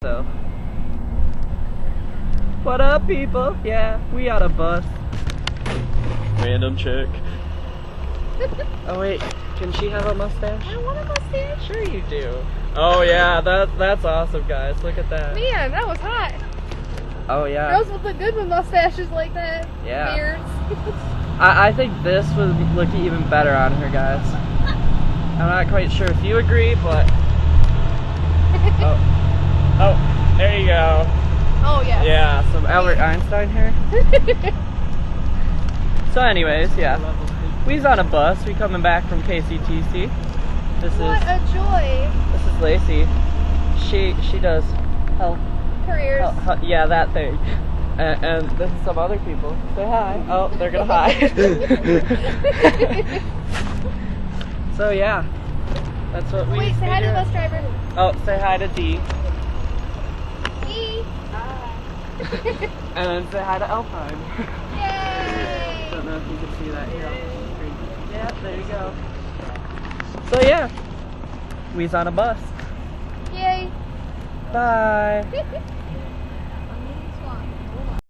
So, what up, people? Yeah, we on a bus. Random chick. Oh wait, can she have a mustache? I don't want a mustache. Sure you do. Oh yeah, that's awesome, guys. Look at that. Man, that was hot. Oh yeah. Girls would look good with mustaches like that. Yeah. Beards. I think this would look even better on her, guys. I'm not quite sure if you agree, but oh, there you go. Oh yeah. Yeah, some Albert Einstein here. So anyways, yeah. We's on a bus. We coming back from KCTC. What a joy. This is Lacey. She does health. Careers. Yeah, that thing. And this is some other people. Say hi. Oh, they're gonna hi. So yeah, that's what we. Wait, say hi to the bus driver. Oh, say hi to Dee. Dee. And then say hi to Alpine. Yay. Don't know if you can see that here on the screen. Yeah, there you go. So yeah, we's on a bus. Yay. Bye.